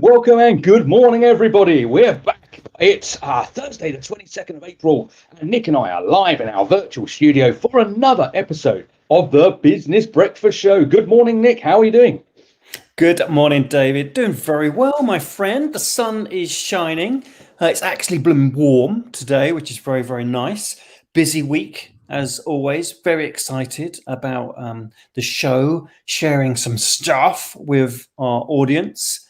Welcome and good morning, everybody. We're back. It's Thursday, the 22nd of April, and Nick and I are live in our virtual studio for another episode of the Business Breakfast Show. Good morning, Nick. How are you doing? Good morning, David. Doing very well, my friend. The sun is shining. It's actually blooming warm today, which is very, very nice. Busy week, as always. Very excited about the show, sharing some stuff with our audience,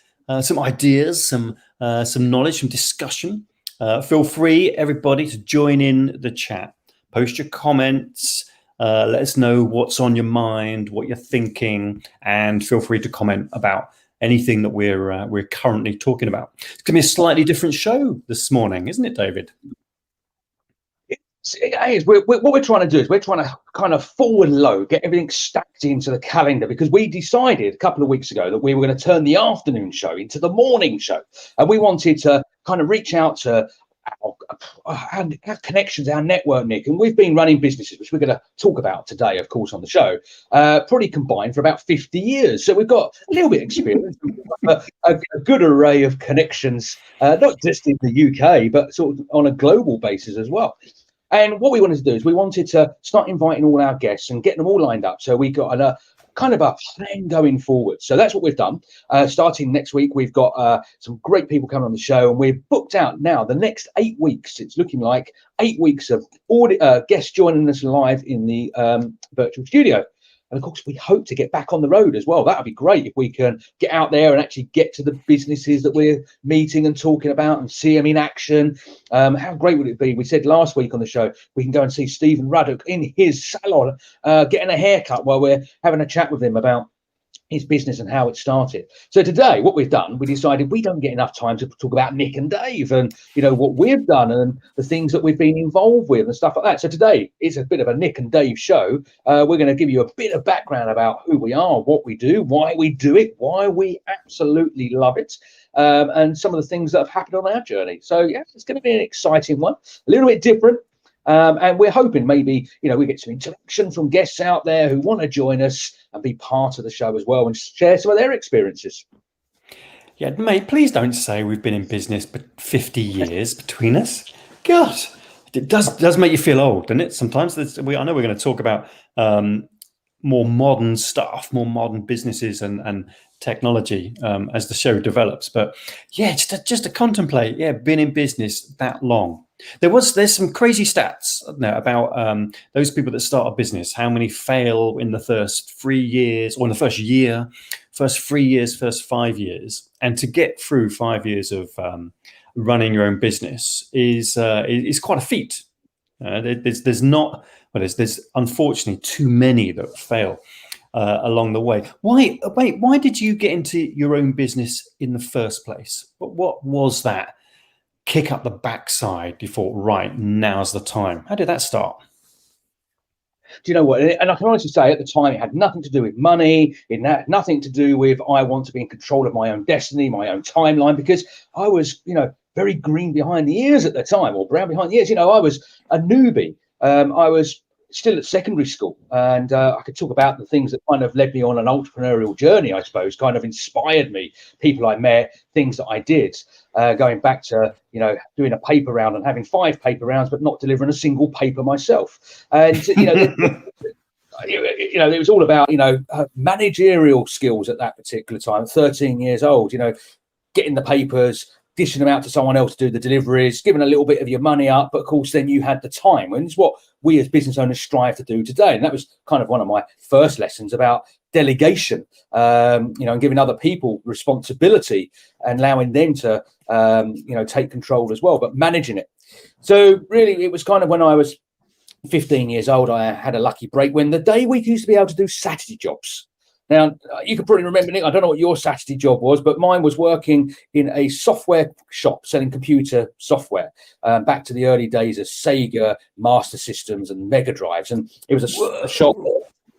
some ideas, some knowledge, some discussion. Feel free, everybody, to join in the chat. Post your comments. Let us know what's on your mind, what you're thinking, and feel free to comment about anything that we're currently talking about. It's going to be a slightly different show this morning, isn't it, David? It is. What we're trying to do is we're trying to kind of forward load, get everything stacked into the calendar, because we decided a couple of weeks ago that we were going to turn the afternoon show into the morning show. And we wanted to kind of reach out to our connections, our network, Nick, and we've been running businesses, which we're going to talk about today, of course, on the show, probably combined for about 50 years. So we've got a little bit of experience, a good array of connections, not just in the UK, but sort of on a global basis as well. And what we wanted to do is we wanted to start inviting all our guests and getting them all lined up. So we got a kind of a plan going forward. So that's what we've done. Starting next week, we've got some great people coming on the show, and we've booked out now the next 8 weeks. It's looking like 8 weeks of guests joining us live in the virtual studio. And of course, we hope to get back on the road as well. That would be great if we can get out there and actually get to the businesses that we're meeting and talking about and see them in action. How great would it be? We said last week on the show, we can go and see Stephen Ruddock in his salon, getting a haircut while we're having a chat with him about his business and how it started. So today, what we've done, we decided we don't get enough time to talk about Nick and Dave and, you know, what we've done and the things that we've been involved with and stuff like that. So today is a bit of a Nick and Dave show. We're going to give you a bit of background about who we are, what we do, why we do it, why we absolutely love it, and some of the things that have happened on our journey. So yeah, it's going to be an exciting one, a little bit different. And we're hoping maybe, you know, we get some interaction from guests out there who want to join us and be part of the show as well and share some of their experiences. Yeah, mate, please don't say we've been in business for 50 years between us. God, it does make you feel old, doesn't it? Sometimes I know we're going to talk about more modern stuff, more modern businesses and technology as the show develops. But yeah, just to contemplate, yeah, been in business that long. There's some crazy stats about those people that start a business, how many fail in the first 3 years or in the first year, first 3 years, first 5 years. And to get through 5 years of running your own business is quite a feat. There's unfortunately too many that fail along the way. Why did you get into your own business in the first place? What was that kick up the backside? You thought, right, now's the time. How did that start? Do you know what? And I can honestly say at the time, it had nothing to do with money. It had nothing to do with I want to be in control of my own destiny, my own timeline, because I was, you know, very green behind the ears at the time, or brown behind the ears. You know, I was a newbie. I was still at secondary school, and I could talk about the things that kind of led me on an entrepreneurial journey, I suppose, kind of inspired me, people I met, things that I did, going back to, you know, doing a paper round and having 5 paper rounds, but not delivering a single paper myself. And, you know, you know, it was all about, you know, managerial skills at that particular time, 13 years old, you know, getting the papers, dishing them out to someone else to do the deliveries, giving a little bit of your money up. But of course, then you had the time. And it's what we as business owners strive to do today. And that was kind of one of my first lessons about delegation, you know, and giving other people responsibility and allowing them to, you know, take control as well, but managing it. So really, it was kind of when I was 15 years old, I had a lucky break when the day week used to be able to do Saturday jobs. Now, you could probably remember, Nick, I don't know what your Saturday job was, but mine was working in a software shop selling computer software, back to the early days of Sega Master Systems and Mega Drives. And it was a shop.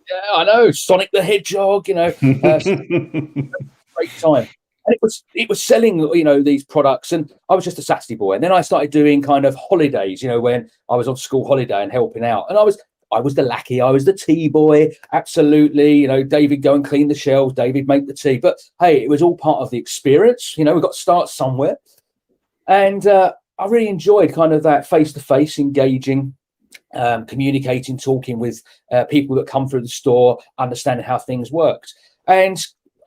Yeah, I know, Sonic the Hedgehog, you know, great time. And it was selling, you know, these products, and I was just a Saturday boy. And then I started doing kind of holidays, you know, when I was on school holiday and helping out. And I was I was the lackey, I was the tea boy, absolutely. You know, David, go and clean the shelves, David, make the tea. But hey, it was all part of the experience. You know, we've got to start somewhere. And I really enjoyed kind of that face-to-face engaging, communicating, talking with people that come through the store, understanding how things worked. And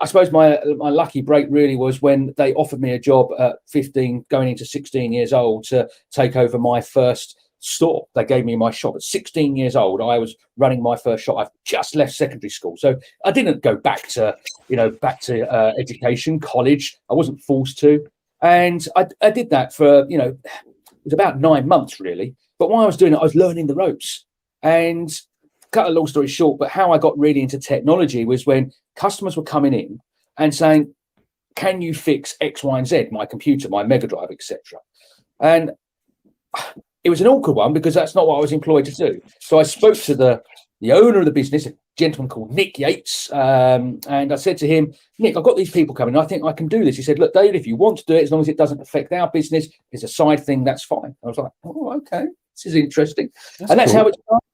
I suppose my lucky break really was when they offered me a job at 15, going into 16 years old, to take over my first store. They gave me my shop at 16 years old. I was running my first shop. I've just left secondary school, so I didn't go back to education, college. I wasn't forced to, and I did that for it was about 9 months really. But while I was doing it, I was learning the ropes. And cut a long story short, but how I got really into technology was when customers were coming in and saying, can you fix X, Y, and Z, my computer, my Mega Drive, etc. And it was an awkward one because that's not what I was employed to do. So I spoke to the owner of the business, a gentleman called Nick Yates, and I said to him, Nick, I've got these people coming. I think I can do this. He said, look, David, if you want to do it, as long as it doesn't affect our business, it's a side thing, that's fine. I was like, oh, okay, this is interesting. That's how it started.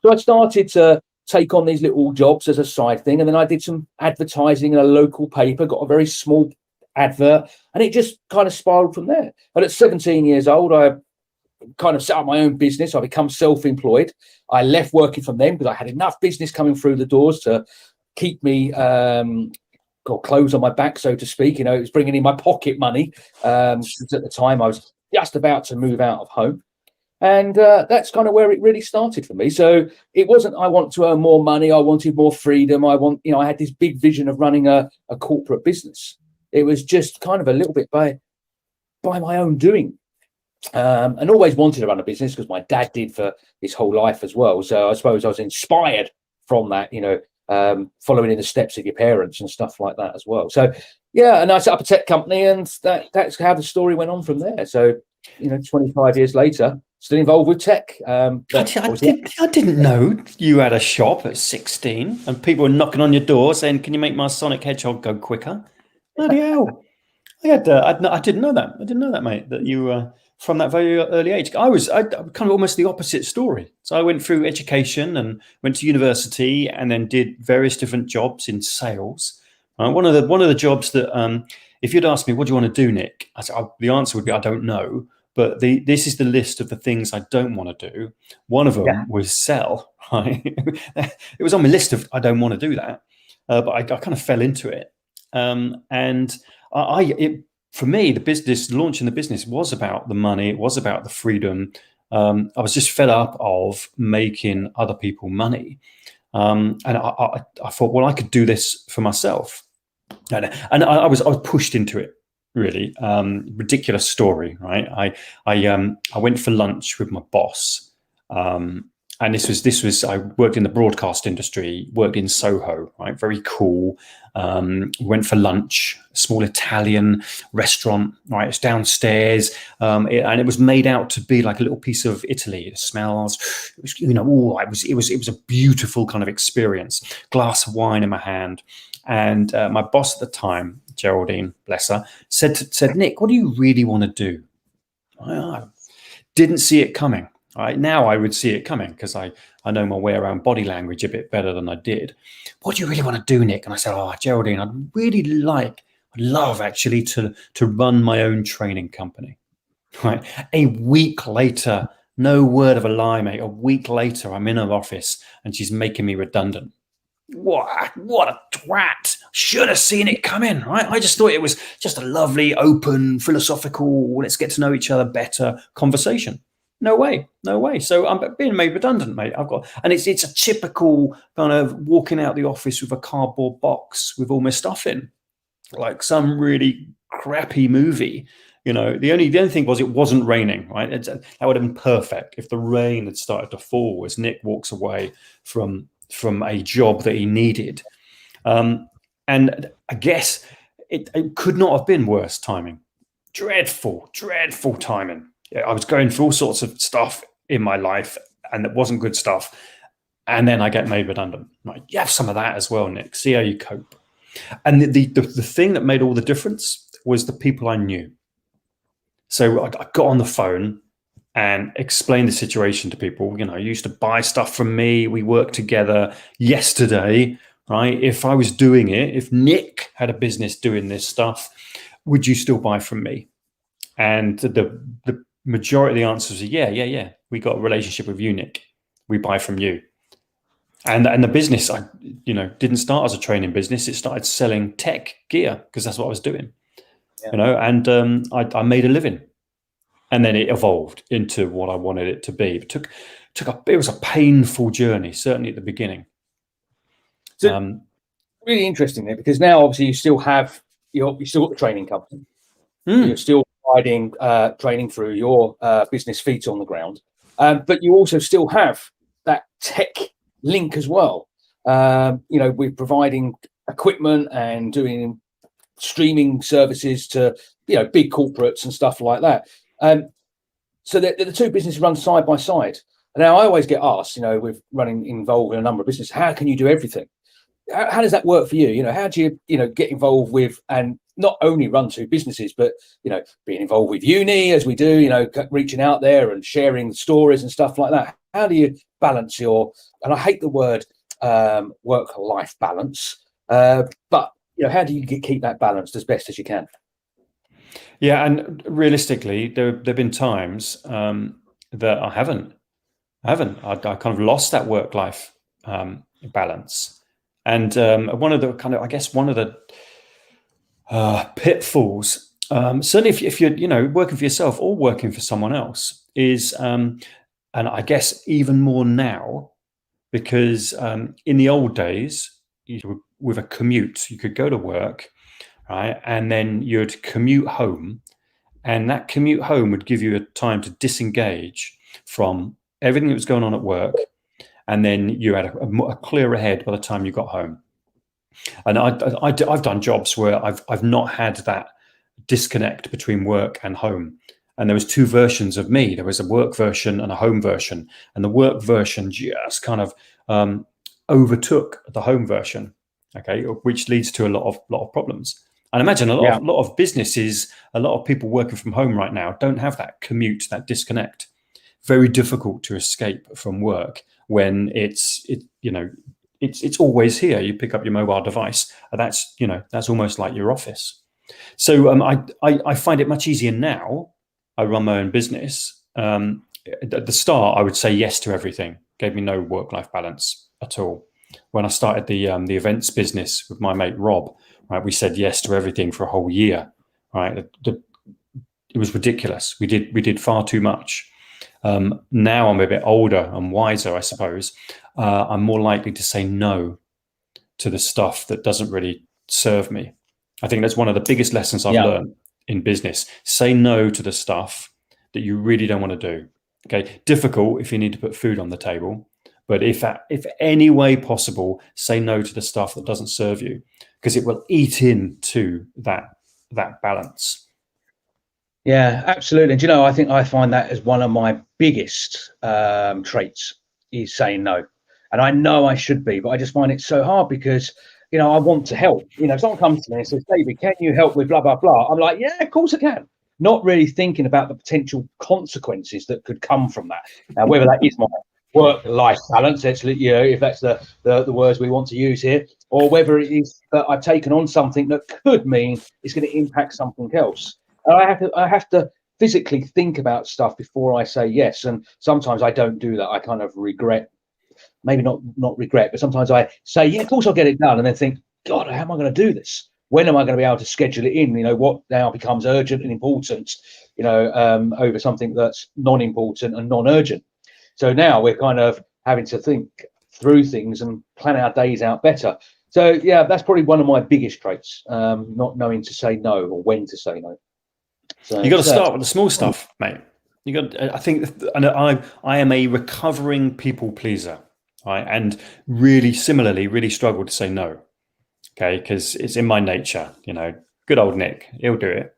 So I started to take on these little jobs as a side thing. And then I did some advertising in a local paper, got a very small advert, and it just kind of spiraled from there. And at 17 years old, I kind of set up my own business. I become self-employed. I left working from them because I had enough business coming through the doors to keep me got clothes on my back, so to speak. It was bringing in my pocket money. Since at the time I was just about to move out of home. And that's kind of where it really started for me. So it wasn't, I want to earn more money. I wanted more freedom. I had this big vision of running a corporate business. It was just kind of a little bit by my own doing. And always wanted to run a business because my dad did for his whole life as well. So I suppose I was inspired from that, following in the steps of your parents and stuff like that as well. So, yeah, and I set up a tech company, and that's how the story went on from there. So, 25 years later, still involved with tech. I didn't know you had a shop at 16 and people were knocking on your door saying, can you make my Sonic Hedgehog go quicker? Bloody hell. I didn't know that. I didn't know that, mate, that you were from that very early age. I kind of almost the opposite story. So I went through education and went to university and then did various different jobs in sales. One of the jobs that, if you'd asked me, what do you want to do, Nick? The answer would be, I don't know. But this is the list of the things I don't want to do. One of them was sell. Right? It was on my list of I don't want to do that, but I kind of fell into it. For me, the business, launching the business, was about the money. It was about the freedom. I was just fed up of making other people money, and I thought, well, I could do this for myself, and I was pushed into it. Really ridiculous story, right? I went for lunch with my boss, and this was I worked in the broadcast industry, worked in Soho, right? Very cool. Went for lunch, a small Italian restaurant, right? It's downstairs, and it was made out to be like a little piece of Italy. It smells, it was a beautiful kind of experience. Glass of wine in my hand, and my boss at the time, Geraldine, bless her, said, Nick, what do you really want to do? I didn't see it coming. Right now, I would see it coming because I know my way around body language a bit better than I did. What do you really want to do, Nick? And I said, Geraldine, I'd love actually to run my own training company. Right. A week later, no word of a lie, mate. A week later, I'm in her office and she's making me redundant. What a twat. Should have seen it coming, right? I just thought it was just a lovely, open, philosophical, let's get to know each other better conversation. No way. So I'm being made redundant, mate. And it's a typical kind of walking out the office with a cardboard box with all my stuff in, like some really crappy movie. The only thing was it wasn't raining, right? That would have been perfect if the rain had started to fall as Nick walks away from a job that he needed. And I guess it could not have been worse timing. Dreadful timing. I was going through all sorts of stuff in my life and it wasn't good stuff. And then I get made redundant. Right? You have some of that as well, Nick. See how you cope. And the thing that made all the difference was the people I knew. So I got on the phone and explain the situation to people. You used to buy stuff from me. We worked together yesterday, right? If I was doing it, if Nick had a business doing this stuff, would you still buy from me? And the majority of the answers are yeah. We got a relationship with you, Nick. We buy from you. And the business, didn't start as a training business. It started selling tech gear because that's what I was doing, and I made a living. And then it evolved into what I wanted it to be. It it was a painful journey, certainly at the beginning. So really interesting there, because now obviously you still got the training company. You're still providing training through your business feet on the ground, but you also still have that tech link as well. We're providing equipment and doing streaming services to big corporates and stuff like that. So the two businesses run side by side. And now I always get asked, with running involved in a number of businesses, how can you do everything? How does that work for you? How do you get involved with and not only run two businesses, but being involved with uni as we do, reaching out there and sharing stories and stuff like that. How do you balance and I hate the word work-life balance, but how do you keep that balanced as best as you can? Yeah, and realistically, there've been times that I haven't. I kind of lost that work-life balance, and one of the pitfalls, certainly if you're working for yourself or working for someone else, is, and I guess even more now, because in the old days, with a commute, you could go to work, right, and then you'd commute home, and that commute home would give you a time to disengage from everything that was going on at work, and then you had a clearer head by the time you got home. And I've done jobs where I've not had that disconnect between work and home, and there was two versions of me. There was a work version and a home version, and the work version just kind of overtook the home version. Okay, which leads to a lot of problems. And imagine a lot of businesses, a lot of people working from home right now don't have that commute, that disconnect. Very difficult to escape from work when it's always here. You pick up your mobile device, and that's almost like your office. So I find it much easier now. I run my own business. At the start, I would say yes to everything. Gave me no work-life balance at all. When I started the events business with my mate Rob, right, we said yes to everything for a whole year. Right, it was ridiculous. We did far too much. Now I'm a bit older and wiser, I suppose. I'm more likely to say no to the stuff that doesn't really serve me. I think that's one of the biggest lessons I've learned in business. Say no to the stuff that you really don't want to do. Okay, difficult if you need to put food on the table, but if any way possible, say no to the stuff that doesn't serve you, because it will eat into that balance. Yeah, absolutely. And I think I find that as one of my biggest traits is saying no. And I know I should be, but I just find it so hard because I want to help. If someone comes to me and says, David, can you help with blah blah blah? I'm like, yeah, of course I can. Not really thinking about the potential consequences that could come from that. Now, whether that is my work-life balance, actually, if that's the words we want to use here, or whether it is that I've taken on something that could mean it's going to impact something else. And I have to physically think about stuff before I say yes. And sometimes I don't do that. I kind of regret, maybe not regret, but sometimes I say, yeah, of course I'll get it done. And then think, God, how am I going to do this? When am I going to be able to schedule it in? What now becomes urgent and important, over something that's non-important and non-urgent. So now we're kind of having to think through things and plan our days out better. So, yeah, that's probably one of my biggest traits, not knowing to say no or when to say no. So you got to start with the small stuff, mate. I think, and I am a recovering people pleaser, right? And really struggle to say no. Okay, because it's in my nature, good old Nick, he'll do it,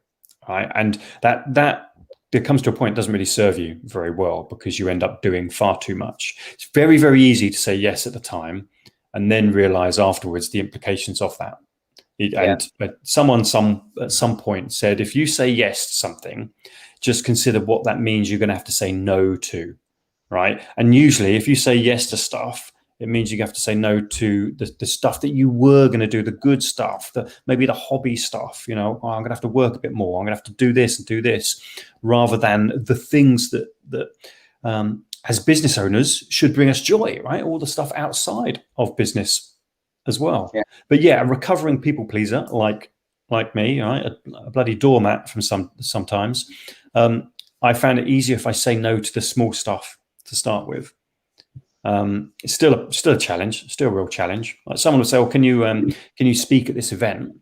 right? And that it comes to a point doesn't really serve you very well because you end up doing far too much. It's very, very easy to say yes at the time and then realize afterwards the implications of that. And someone at some point said, if you say yes to something, just consider what that means you're going to have to say no to, right? And usually if you say yes to stuff, it means you have to say no to the stuff that you were going to do, the good stuff, maybe the hobby stuff, I'm going to have to work a bit more. I'm going to have to do this and do this, rather than the things that as business owners should bring us joy, right? All the stuff outside of business as well. Yeah. But a recovering people pleaser like me, right? A bloody doormat from sometimes. I found it easier if I say no to the small stuff to start with. It's still a challenge, still a real challenge. Like someone will say, "Well, can you speak at this event?"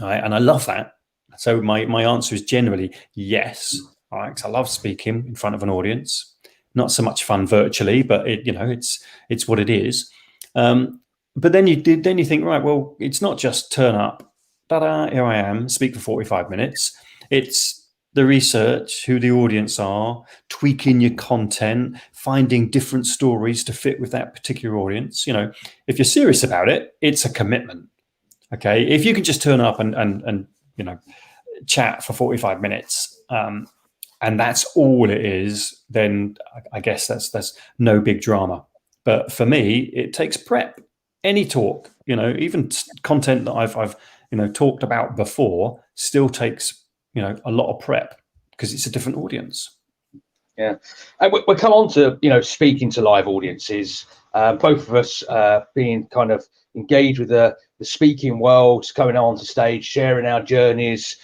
Right? And I love that. So my answer is generally yes. All right, because I love speaking in front of an audience. Not so much fun virtually, but it's what it is. But then you think, right, well, it's not just turn up, here I am, speak for 45 minutes. It's the research, who the audience are, tweaking your content, finding different stories to fit with that particular audience. If you're serious about it, it's a commitment. Okay, if you can just turn up and chat for 45 minutes, and that's all it is, then I guess that's no big drama. But for me, it takes prep. Any talk, even content that I've talked about before, still takes a lot of prep because it's a different audience. Yeah, and we'll come on to speaking to live audiences. Both of us being kind of engaged with the speaking world, coming on to stage, sharing our journeys,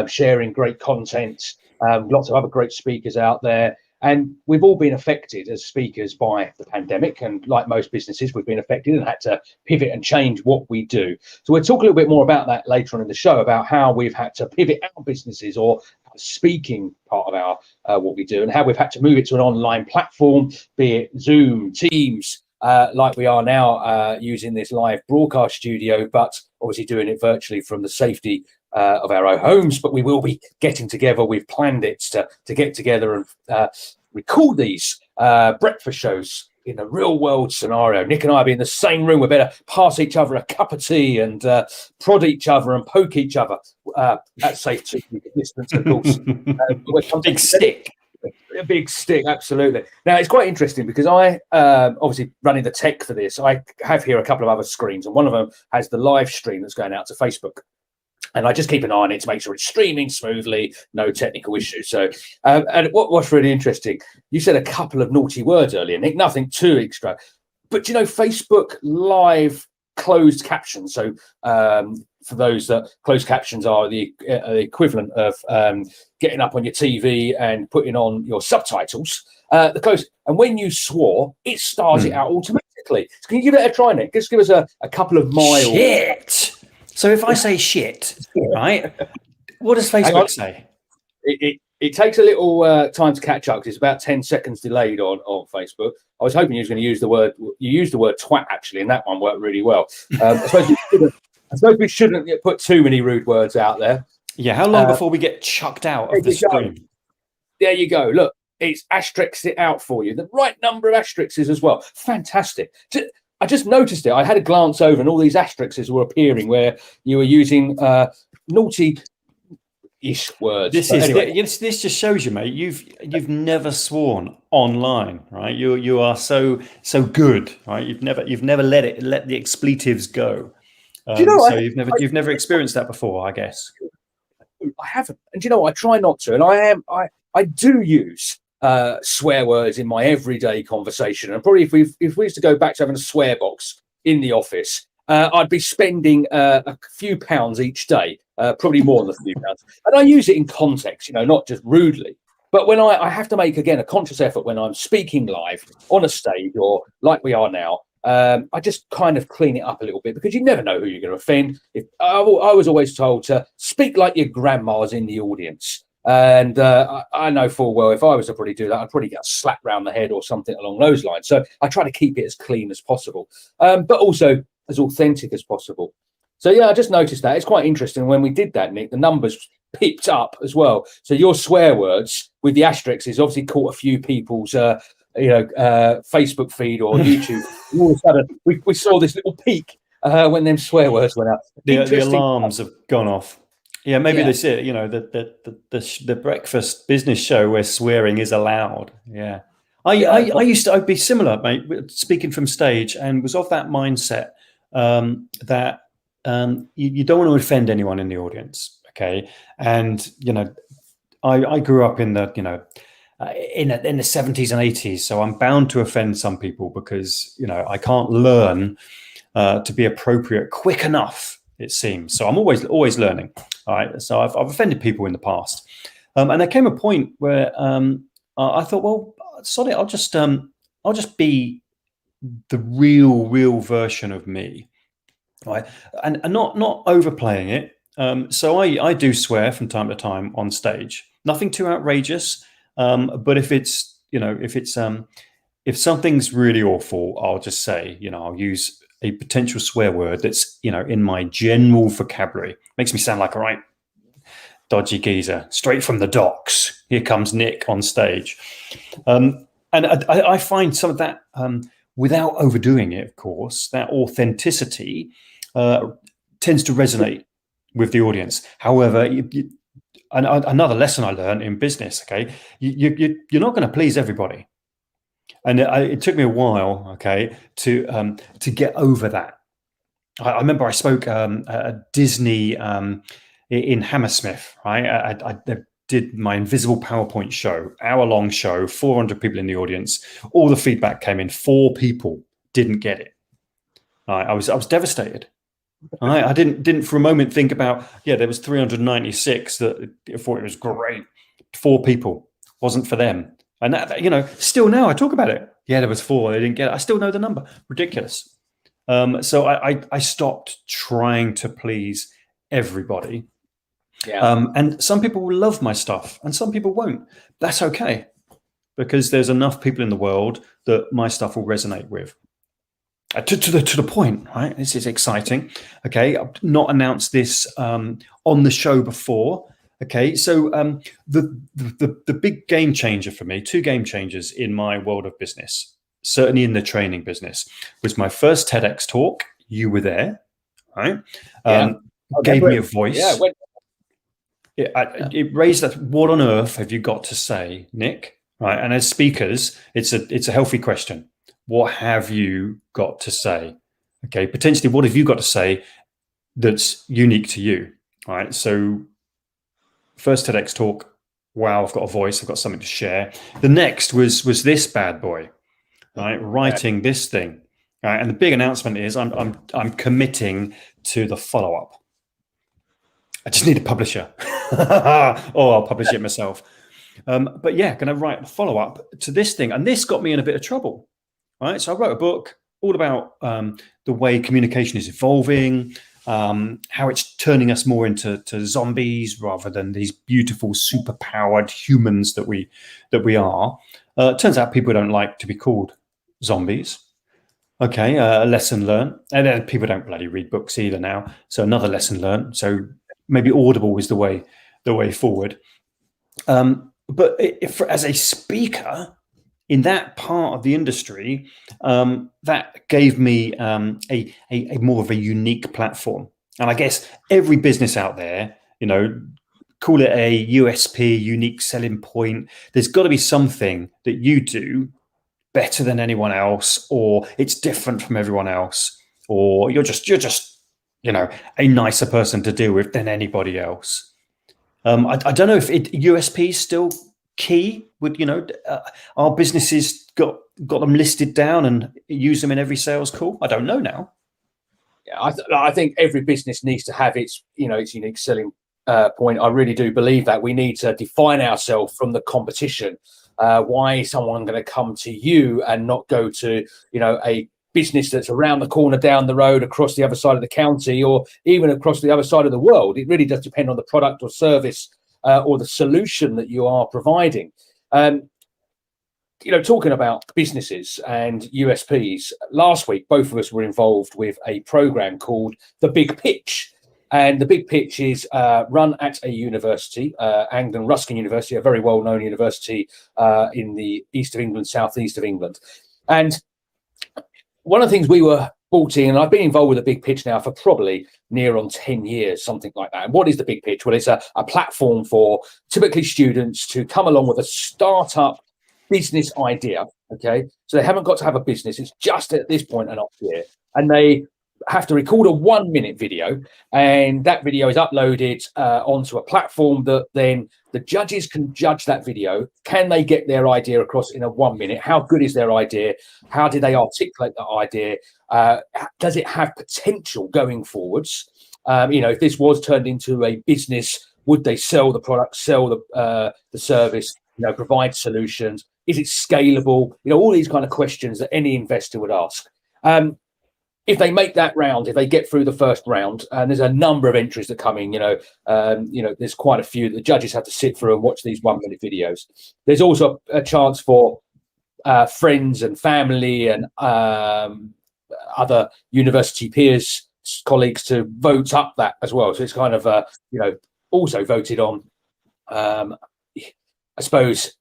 sharing great content. Lots of other great speakers out there. And we've all been affected as speakers by the pandemic. And like most businesses, we've been affected and had to pivot and change what we do. So we'll talk a little bit more about that later on in the show, about how we've had to pivot our businesses or speaking part of our what we do, and how we've had to move it to an online platform, be it Zoom, Teams, like we are now using this live broadcast studio, but obviously doing it virtually from the safety of our own homes. But we will be getting together. We've planned it to get together and record these breakfast shows in a real world scenario. Nick and I will be in the same room. We better pass each other a cup of tea and prod each other and poke each other at safe distance, of course. Big stick. A big stick, absolutely. Now, it's quite interesting because I, obviously running the tech for this, I have here a couple of other screens, and one of them has the live stream that's going out to Facebook. And I just keep an eye on it to make sure it's streaming smoothly, no technical issues. So, and what's really interesting, you said a couple of naughty words earlier, Nick, nothing too extra. But, Facebook Live closed captions. So for those that closed captions are the equivalent of getting up on your TV and putting on your subtitles. The close, and when you swore, it stars it out automatically. So can you give it a try, Nick? Just give us a couple of miles. Shit. So if I say shit, right, what does Facebook say? It takes a little time to catch up because it's about 10 seconds delayed on Facebook. I was hoping you were going to use the word. You used the word twat actually, and that one worked really well. I suppose we shouldn't put too many rude words out there. Yeah, how long before we get chucked out of the stream? There you go. Look, it's asterisked it out for you. The right number of asterisks as well. Fantastic. I just noticed it. I had a glance over, and all these asterisks were appearing where you were using naughty-ish words. This just shows you, mate. You've never sworn online, right? You are so good, right? You've never let the expletives go. So you've never experienced that before, I guess. I haven't, and I try not to, and I do use swear words in my everyday conversation. And probably if we used to go back to having a swear box in the office, I'd be spending a few pounds each day, probably more than a few pounds. And I use it in context, not just rudely. But when I have to make, again, a conscious effort when I'm speaking live on a stage or like we are now, I just kind of clean it up a little bit because you never know who you're going to offend. I was always told to speak like your grandma's in the audience. And I know full well if I was to probably do that, I'd probably get a slap round the head or something along those lines. So I try to keep it as clean as possible, but also as authentic as possible. So, yeah, I just noticed that. It's quite interesting. When we did that, Nick, the numbers picked up as well. So your swear words with the asterisks has obviously caught a few people's Facebook feed or YouTube. All of a sudden, we saw this little peak when them swear words went out. The alarms have gone off. Yeah, maybe that's it. You know, the breakfast business show where swearing is allowed. Yeah, I'd be similar, mate. Speaking from stage, and was of that mindset that you don't want to offend anyone in the audience. Okay, and you know, I grew up in the in the 70s and 80s, so I'm bound to offend some people because I can't learn to be appropriate quick enough, it seems. So I'm always learning. All right. So I've offended people in the past, and there came a point where I thought, well, sorry, I'll just be the real version of me, right? And not overplaying it. So I do swear from time to time on stage. Nothing too outrageous, but if something's really awful, I'll just say, I'll use a potential swear word that's in my general vocabulary. Makes me sound like a right dodgy geezer, straight from the docks. Here comes Nick on stage, and I find some of that, without overdoing it, of course, that authenticity tends to resonate with the audience. However, another lesson I learned in business, okay, you're not going to please everybody. And it took me a while, okay, to get over that. I remember I spoke at Disney in Hammersmith, right? I did my invisible PowerPoint show, hour-long show, 400 people in the audience. All the feedback came in. 4 people didn't get it. I was devastated. I didn't for a moment think about, there was 396 that thought it was great. 4 people, wasn't for them. And that, still now I talk about it. Yeah, there was 4. They didn't get it. I still know the number. Ridiculous. So I stopped trying to please everybody. Yeah. And some people will love my stuff and some people won't. That's okay, because there's enough people in the world that my stuff will resonate with. To the point, right? This is exciting. Okay, I've not announced this on the show before. Okay, so the big game changer for me, 2 game changers in my world of business, certainly in the training business, was my first TEDx talk. You were there, right? Gave me a voice. Yeah, it raised that. What on earth have you got to say, Nick? Right, and as speakers, it's a healthy question. What have you got to say? Okay, potentially, what have you got to say that's unique to you? All right, so first TEDx talk, wow, I've got a voice, I've got something to share. The next was this bad boy, right? Writing this thing. All right, and the big announcement is I'm committing to the follow-up. I just need a publisher. Or I'll publish it myself. But yeah, going to write a follow-up to this thing. And this got me in a bit of trouble. Right, so I wrote a book all about the way communication is evolving, how it's turning us more into zombies rather than these beautiful, super-powered humans that we are. Turns out people don't like to be called zombies. Okay, a lesson learned. And then people don't bloody read books either now. So another lesson learned. So maybe Audible is the way forward. But as a speaker, in that part of the industry, that gave me a more of a unique platform. And I guess every business out there, call it a USP, unique selling point. There's got to be something that you do better than anyone else, or it's different from everyone else, or you're just a nicer person to deal with than anybody else. I don't know if USP is still key. Would our businesses got them listed down and use them in every sales call? I don't know now. Yeah, I think every business needs to have its unique selling point. I really do believe that we need to define ourselves from the competition. Why is someone going to come to you and not go to a business that's around the corner, down the road, across the other side of the county, or even across the other side of the world? It really does depend on the product or service or the solution that you are providing. Talking about businesses and USPs, last week, both of us were involved with a program called The Big Pitch. And The Big Pitch is run at a university, Anglia Ruskin University, a very well-known university in the east of England, southeast of England. And one of the things we were brought in, and I've been involved with the Big Pitch now for probably near on 10 years, something like that. And what is the Big Pitch? Well, it's a platform for typically students to come along with a startup business idea. Okay, so they haven't got to have a business. It's just at this point an idea, and they have to record a 1-minute video, and that video is uploaded onto a platform that then the judges can judge that video. Can they get their idea across in a 1 minute? How good is their idea? How did they articulate that idea? Does it have potential going forwards? If this was turned into a business, would they sell the product, sell the service, provide solutions? Is it scalable? All these kind of questions that any investor would ask. If they make that round, if they get through the first round, and there's a number of entries that come in, there's quite a few. The judges have to sit through and watch these 1-minute videos. There's also a chance for friends and family and other university peers, colleagues to vote up that as well. So it's kind of, also voted on, I suppose,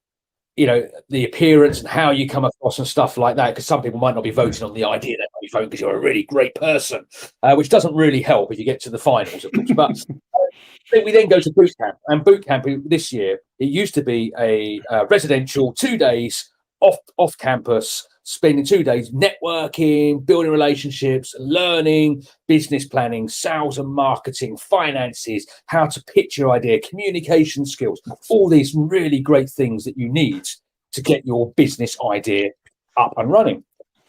the appearance and how you come across and stuff like that, because some people might not be voting on the idea, they might be voting because you're a really great person, which doesn't really help if you get to the finals, of course. But we then go to boot camp, and boot camp this year, it used to be a residential 2 days off campus, spending 2 days networking, building relationships, learning, business planning, sales and marketing, finances, how to pitch your idea, communication skills, all these really great things that you need to get your business idea up and running.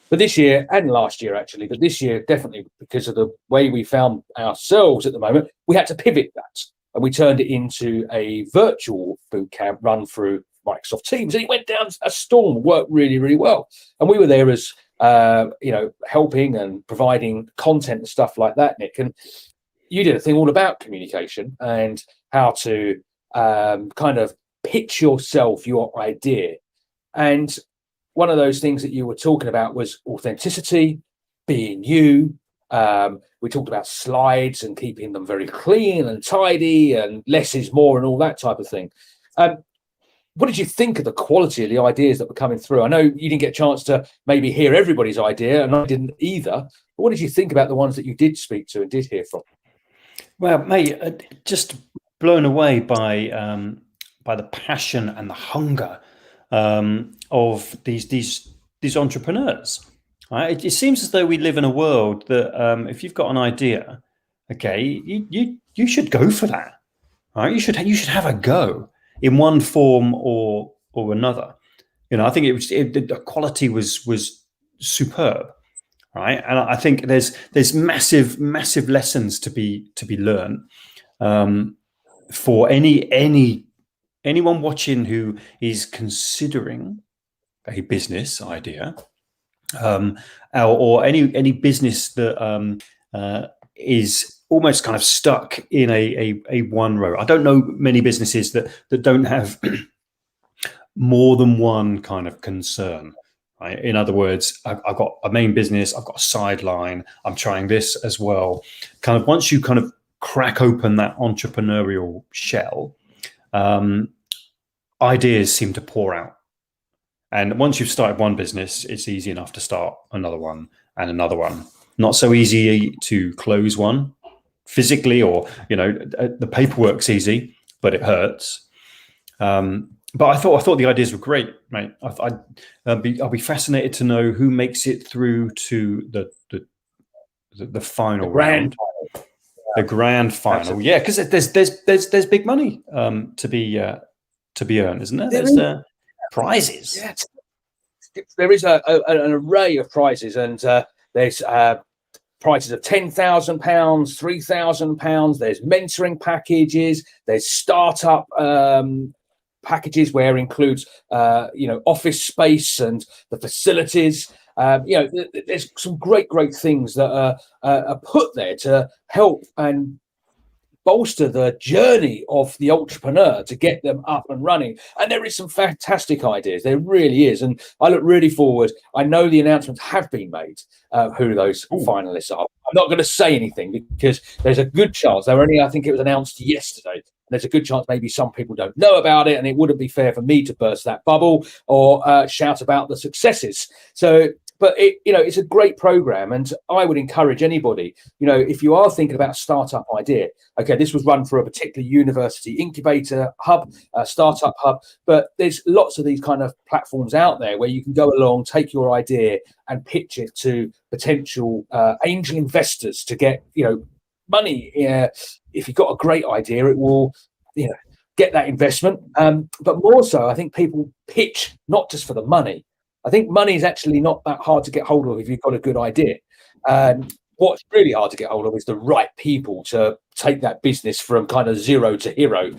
But this year, and last year actually, but this year definitely, because of the way we found ourselves at the moment, we had to pivot that, and we turned it into a virtual boot camp run through Microsoft Teams, and it went down a storm, worked really, really well. And we were there as, helping and providing content and stuff like that, Nick. And you did a thing all about communication and how to kind of pitch yourself, your idea. And one of those things that you were talking about was authenticity, being you. We talked about slides and keeping them very clean and tidy, and less is more and all that type of thing. What did you think of the quality of the ideas that were coming through? I know you didn't get a chance to maybe hear everybody's idea, and I didn't either. But what did you think about the ones that you did speak to and did hear from? Well, mate, just blown away by the passion and the hunger of these entrepreneurs. Right? It seems as though we live in a world that if you've got an idea, okay, you should go for that. Right? You should have a go in one form or another. I think the quality was superb, right? And I think there's massive lessons to be learned for anyone watching who is considering a business idea, or any business that is almost kind of stuck in a one row. I don't know many businesses that don't have more than one kind of concern, right? In other words, I've got a main business, I've got a sideline, I'm trying this as well. Kind of once you kind of crack open that entrepreneurial shell, ideas seem to pour out. And once you've started one business, it's easy enough to start another one and another one. Not so easy to close one physically, or the paperwork's easy, but it hurts. But I thought the ideas were great, mate. I'll be fascinated to know who makes it through to the final round, the grand final. Absolutely. Yeah, because there's big money to be earned, isn't there? There's prizes. Yeah, there is an array of prizes, and there's prizes of £10,000, £3,000. There's mentoring packages. There's startup packages where includes office space and the facilities. There's some great things that are put there to help and bolster the journey of the entrepreneur to get them up and running. And there is some fantastic ideas. There really is. And I look really forward. I know the announcements have been made, who those finalists are. I'm not going to say anything because there's a good chance. I think it was announced yesterday. There's a good chance maybe some people don't know about it, and it wouldn't be fair for me to burst that bubble or shout about the successes. So but it's a great program, and I would encourage anybody, if you are thinking about a startup idea. Okay, this was run for a particular university incubator hub, startup hub, but there's lots of these kind of platforms out there where you can go along, take your idea, and pitch it to potential angel investors to get money. If you've got a great idea, it will get that investment. But more so, I think people pitch not just for the money. I think money is actually not that hard to get hold of if you've got a good idea. What's really hard to get hold of is the right people to take that business from kind of zero to hero,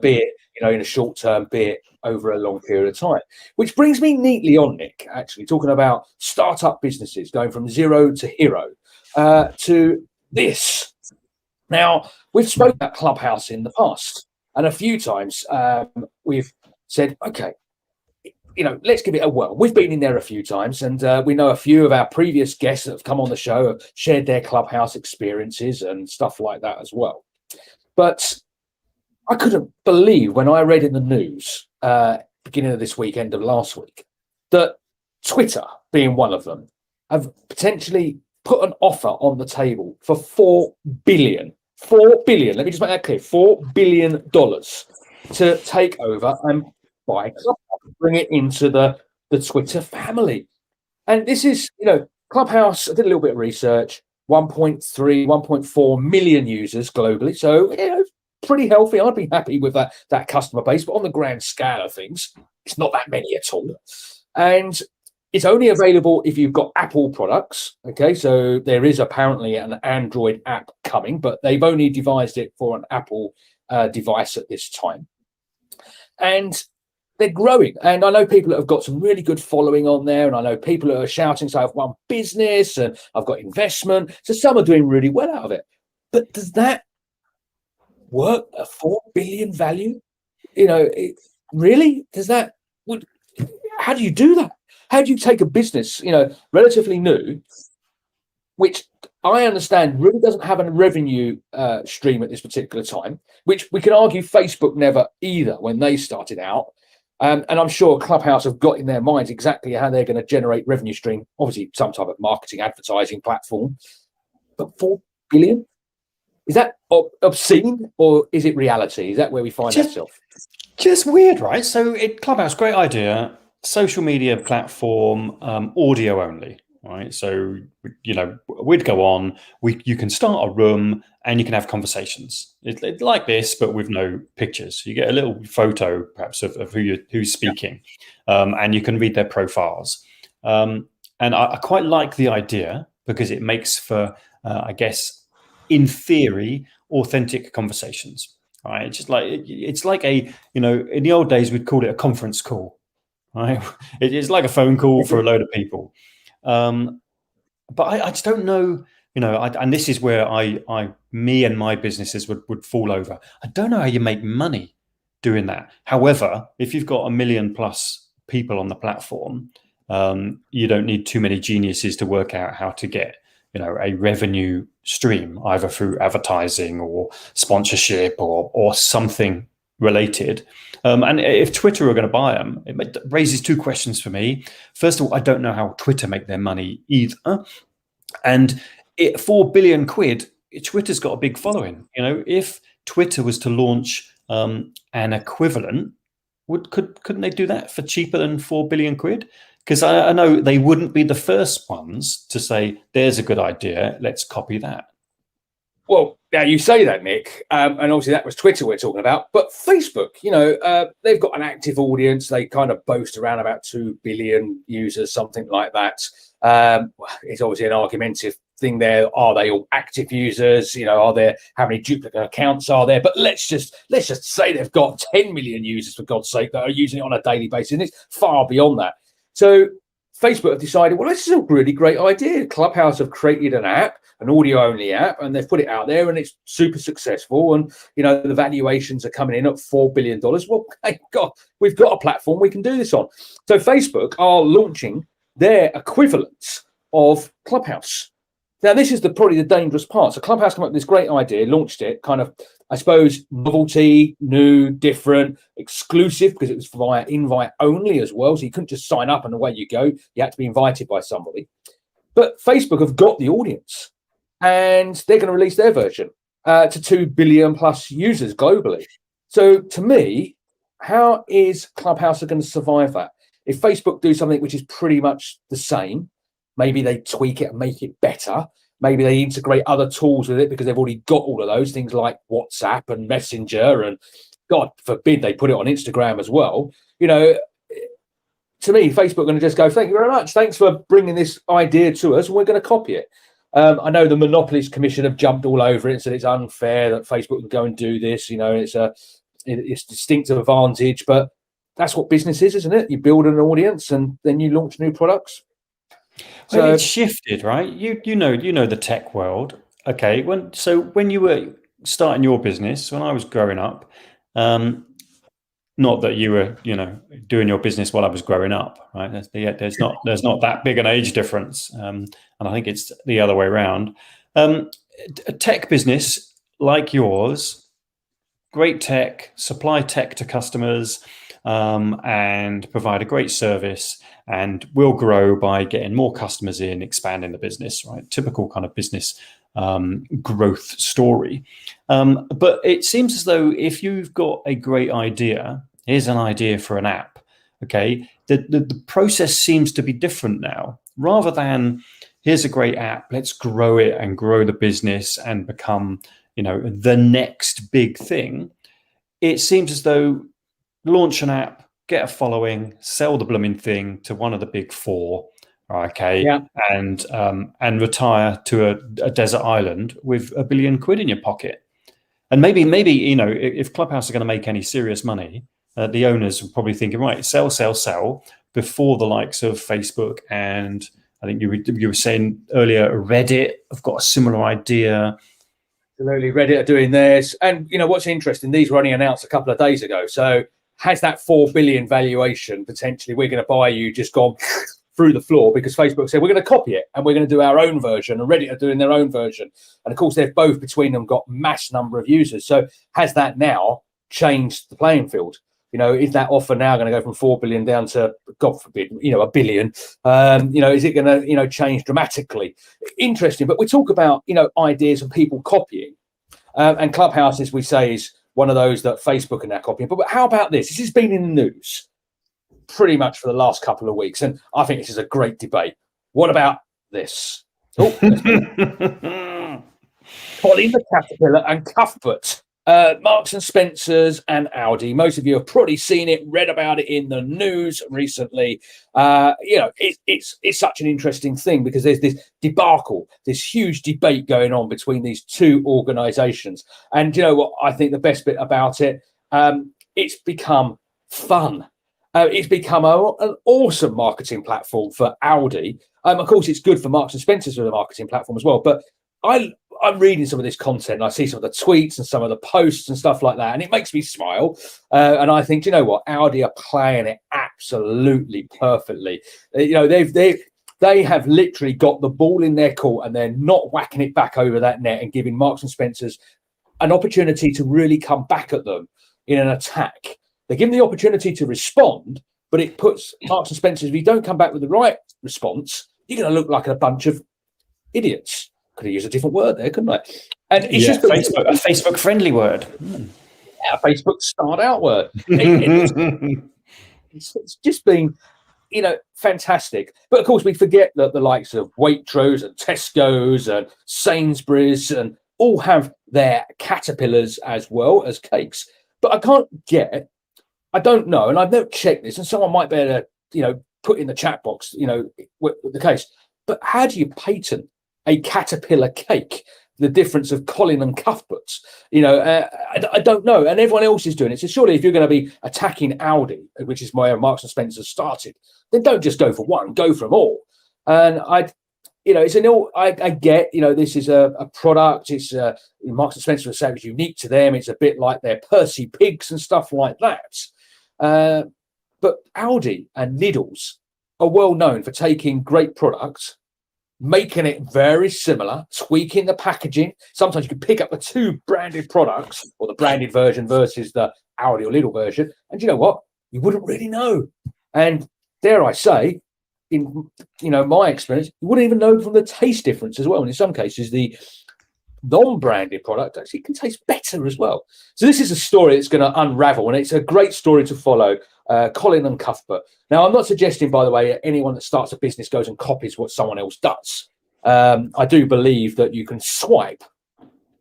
be it in a short term, be it over a long period of time. Which brings me neatly on, Nick, actually talking about startup businesses going from zero to hero to this. Now, we've spoken about Clubhouse in the past, and a few times we've said, okay, let's give it a whirl. We've been in there a few times, and we know a few of our previous guests that have come on the show have shared their Clubhouse experiences and stuff like that as well. But I couldn't believe when I read in the news, beginning of this week, end of last week, that Twitter, being one of them, have potentially put an offer on the table for $4 billion. $4 billion. Let me just make that clear. $4 billion to take over and buy Clubhouse, bring it into the Twitter family. And this is, Clubhouse, I did a little bit of research, 1.3, 1.4 million users globally. So, pretty healthy. I'd be happy with that customer base. But on the grand scale of things, it's not that many at all. And it's only available if you've got Apple products. Okay, so there is apparently an Android app coming, but they've only devised it for an Apple device at this time. And they're growing. And I know people that have got some really good following on there. And I know people that are shouting, so I've won business and I've got investment. So some are doing really well out of it. But does that work at 4 billion value? Really? How do you do that? How do you take a business, relatively new, which I understand really doesn't have a revenue stream at this particular time, which we can argue Facebook never either when they started out. And I'm sure Clubhouse have got in their minds exactly how they're going to generate revenue stream, obviously some type of marketing, advertising platform. But 4 billion? Is that obscene or is it reality? Is that where we find ourselves? Just weird, right? So Clubhouse, great idea. Social media platform, audio only, right? So, we'd go on, you can start a room and you can have conversations. It's like this, but with no pictures. You get a little photo, perhaps, of who's speaking, and you can read their profiles. And I quite like the idea because it makes for, I guess, in theory, authentic conversations, right? It's like in the old days, we'd call it a conference call. Right, it's like a phone call for a load of people, but I just don't know, and this is where me and my businesses would fall over. I don't know how you make money doing that. However, if you've got 1 million plus people on the platform, you don't need too many geniuses to work out how to get a revenue stream either through advertising or sponsorship or something related. And if Twitter are going to buy them, it raises two questions for me. First of all, I don't know how Twitter make their money either. And 4 billion quid, Twitter's got a big following. If Twitter was to launch an equivalent, couldn't they do that for cheaper than 4 billion quid? Because I know they wouldn't be the first ones to say, there's a good idea, let's copy that. Well, now you say that, Nick, and obviously that was Twitter we're talking about, but Facebook, they've got an active audience. They kind of boast around about 2 billion users, something like that. It's obviously an argumentative thing there. Are they all active users? Are there, how many duplicate accounts are there? But let's just say they've got 10 million users, for God's sake, that are using it on a daily basis, and it's far beyond that. So Facebook have decided, well, this is a really great idea. Clubhouse have created an app, an audio-only app, and they've put it out there, and it's super successful. And the valuations are coming in at $4 billion. Well, thank God, we've got a platform we can do this on. So Facebook are launching their equivalents of Clubhouse. Now, this is probably the dangerous part. So Clubhouse came up with this great idea, launched it, kind of I suppose novelty, new, different, exclusive, because it was via invite only as well. So you couldn't just sign up and away you go. You had to be invited by somebody. But Facebook have got the audience, and they're going to release their version to 2 billion plus users globally. So to me, how is Clubhouse going to survive that? If Facebook do something which is pretty much the same, maybe they tweak it and make it better. Maybe they integrate other tools with it because they've already got all of those things like WhatsApp and Messenger, and God forbid they put it on Instagram as well. You know, to me, Facebook are going to just go, thank you very much. Thanks for bringing this idea to us, and we're going to copy it. I know the Monopolies Commission have jumped all over it and said it's unfair that Facebook can go and do this. You know, it's distinctive advantage, but that's what business is, isn't it? You build an audience and then you launch new products. So it's shifted, right? You know the tech world. Okay, when you were starting your business, when I was growing up, not that you were doing your business while I was growing up, right? There's not that big an age difference, and I think it's the other way around. A tech business like yours, great tech, supply tech to customers, and provide a great service, and will grow by getting more customers in, expanding the business, right? Typical kind of business growth story. But it seems as though if you've got a great idea, here's an idea for an app, okay, the process seems to be different now. Rather than here's a great app, let's grow it and grow the business and become, the next big thing. It seems as though launch an app, get a following, sell the blooming thing to one of the big four, okay, yeah, and retire to a desert island with £1 billion in your pocket. And maybe if Clubhouse are going to make any serious money, the owners are probably thinking, right, sell before the likes of Facebook, and I think you were saying earlier, Reddit have got a similar idea. Absolutely, Reddit are doing this, and what's interesting, these were only announced a couple of days ago, so has that 4 billion valuation potentially, we're going to buy you, just gone through the floor because Facebook said we're going to copy it and we're going to do our own version, and Reddit are doing their own version, and of course they've both between them got mass number of users. So has that now changed the playing field? Is that offer now going to go from 4 billion down to, God forbid, £1 billion? Is it going to change dramatically? Interesting. But we talk about ideas and people copying, and Clubhouse, as we say, is one of those that Facebook are now copying. But how about this? This has been in the news pretty much for the last couple of weeks, and I think this is a great debate. What about this? Colin the Caterpillar and Cuthbert, Marks and Spencer's and Audi. Most of you have probably seen it, read about it in the news recently. It's such an interesting thing because there's this debacle, this huge debate going on between these two organisations. And you know what? I think the best bit about it, it's become fun. It's become an awesome marketing platform for Audi. Of course, it's good for Marks and Spencer's as a marketing platform as well. But I'm reading some of this content and I see some of the tweets and some of the posts and stuff like that, and it makes me smile. And I think, you know what? Audi are playing it absolutely perfectly. They have literally got the ball in their court and they're not whacking it back over that net and giving Marks and Spencer's an opportunity to really come back at them in an attack. They give them the opportunity to respond, but it puts Marks and Spencer's, if you don't come back with the right response, you're going to look like a bunch of idiots. Could have used a different word there, couldn't I? And it's just a Facebook friendly word. Yeah, Facebook start out word. It's just been, fantastic. But of course, we forget that the likes of Waitrose and Tesco's and Sainsbury's and all have their caterpillars as well as cakes. But I don't know, and I've never checked this, and someone might be able to, put in the chat box, with the case. But how do you patent a caterpillar cake? The difference of Colin and Cuthbert's, I don't know, and everyone else is doing it. So surely, if you're going to be attacking Audi, which is where Marks and Spencer started, then don't just go for one, go for them all. And I get, this is a product. It's Marks and Spencer would say it's unique to them. It's a bit like their Percy Pigs and stuff like that. But Audi and Lidl's are well known for taking great products, making it very similar, tweaking the packaging. Sometimes you can pick up the two branded products or the branded version versus the Aldi or Lidl version. And you know what? You wouldn't really know. And dare I say, in my experience, you wouldn't even know from the taste difference as well. And in some cases, the non-branded product actually can taste better as well. So this is a story that's going to unravel, and it's a great story to follow. Colin and Cuthbert. Now, I'm not suggesting, by the way, anyone that starts a business goes and copies what someone else does. I do believe that you can swipe,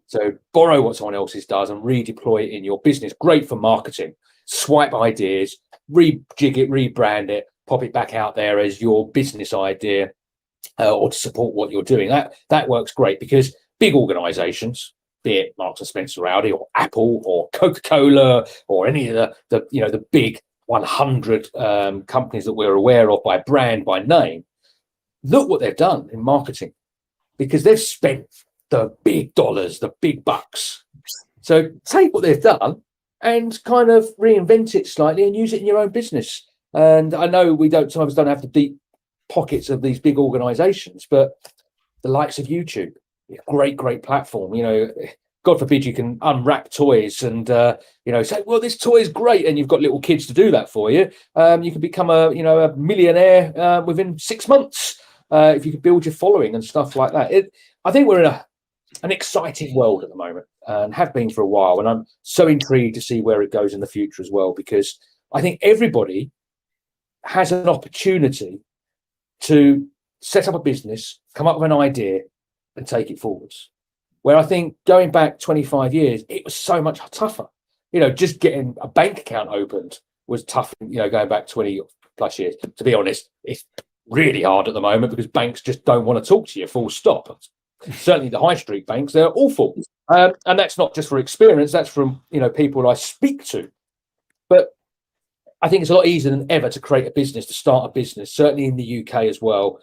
so borrow what someone else's does and redeploy it in your business. Great for marketing. Swipe ideas, rejig it, rebrand it, pop it back out there as your business idea, or to support what you're doing. That works great, because big organizations, be it Marks and Spencer, Audi, or Apple, or Coca-Cola, or any of the big 100 companies that we're aware of by brand, by name, look what they've done in marketing, because they've spent the big dollars, the big bucks. So take what they've done and kind of reinvent it slightly and use it in your own business. And I know we sometimes don't have the deep pockets of these big organizations, but the likes of YouTube, great platform. God forbid you can unwrap toys and say, well, this toy is great, and you've got little kids to do that for you. You can become a millionaire within 6 months if you can build your following and stuff like that. I think we're in an exciting world at the moment, and have been for a while, and I'm so intrigued to see where it goes in the future as well, because I think everybody has an opportunity to set up a business, come up with an idea, and take it forwards. Where I think going back 25 years, it was so much tougher. Just getting a bank account opened was tough, going back 20 plus years. To be honest, it's really hard at the moment, because banks just don't want to talk to you, full stop. Certainly the high street banks, they're awful. And that's not just for experience, that's from, people I speak to. But I think it's a lot easier than ever to create a business, to start a business, certainly in the UK as well.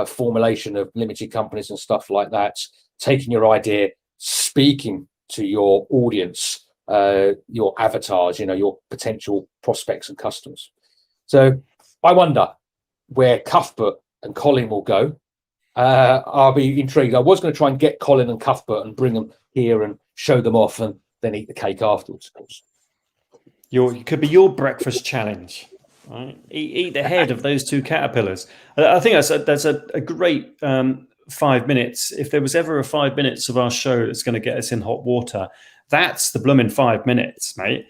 Formulation of limited companies and stuff like that, taking your idea, speaking to your audience, your avatars, your potential prospects and customers. So I wonder where Cuthbert and Colin will go. I'll be intrigued. I was going to try and get Colin and Cuthbert and bring them here and show them off, and then eat the cake afterwards, of course. It could be your breakfast challenge. Right? Eat the head of those two caterpillars. I think that's a great 5 minutes. If there was ever a 5 minutes of our show that's going to get us in hot water, that's the blooming 5 minutes, mate.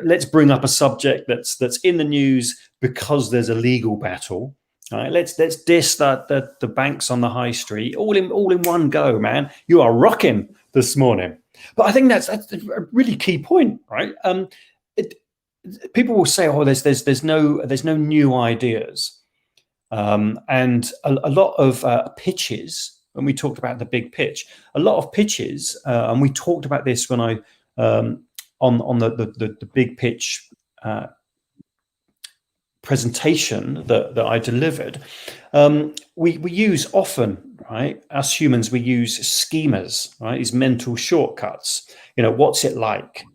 Let's bring up a subject that's in the news because there's a legal battle. All right, let's diss the banks on the high street all in one go, man. You are rocking this morning. But I think that's a really key point, right? People will say, "Oh, there's no new ideas," and a lot of pitches. When we talked about the big pitch, a lot of pitches, and we talked about this when I on the big pitch presentation that I delivered. We use often, right? Us humans, we use schemas, right? These mental shortcuts. What's it like?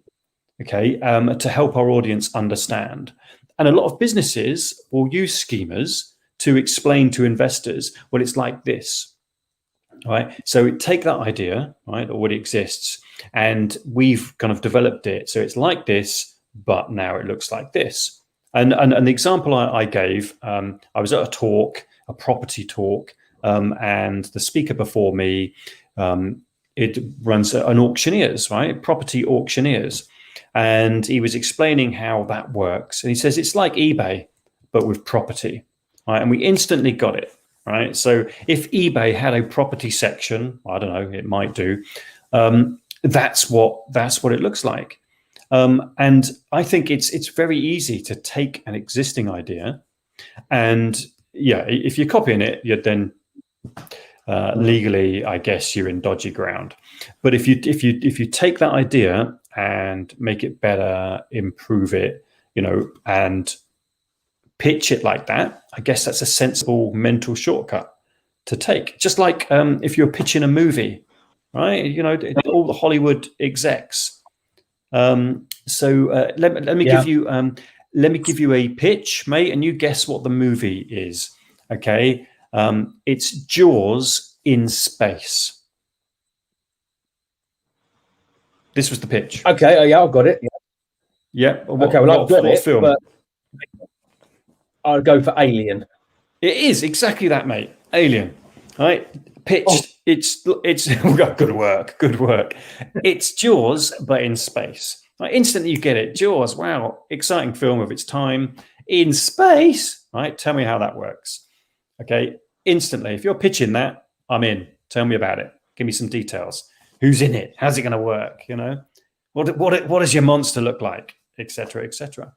Okay, to help our audience understand. And a lot of businesses will use schemas to explain to investors, well, it's like this, right? So take that idea, right, that already exists, and we've kind of developed it. So it's like this, but now it looks like this. And the example I gave, I was at a property talk, and the speaker before me, it runs an auctioneers, right? Property auctioneers. And he was explaining how that works. And he says, it's like eBay, but with property, right? And we instantly got it, right? So if eBay had a property section, I don't know, it might do. That's what it looks like. And I think it's very easy to take an existing idea, and if you're copying it, you're then legally, I guess, you're in dodgy ground. But if you take that idea and make it better, improve it, and pitch it like that, I guess that's a sensible mental shortcut to take. Just like if you're pitching a movie, right? All the Hollywood execs. So let me give you a pitch, mate, and you guess what the movie is. Okay. It's Jaws in space. This was the pitch. Okay, yeah, I've got it. Yeah. Okay, well, I've got it, film? but I'll go for Alien. It is exactly that, mate. Alien, right? Pitched. It's good work. It's Jaws, but in space. Right? Instantly you get it. Jaws, wow, exciting film of its time in space. Right? Tell me how that works. Okay, instantly. If you're pitching that, I'm in. Tell me about it. Give me some details. Who's in it? How's it going to work? You know, what does your monster look like, etc., etc.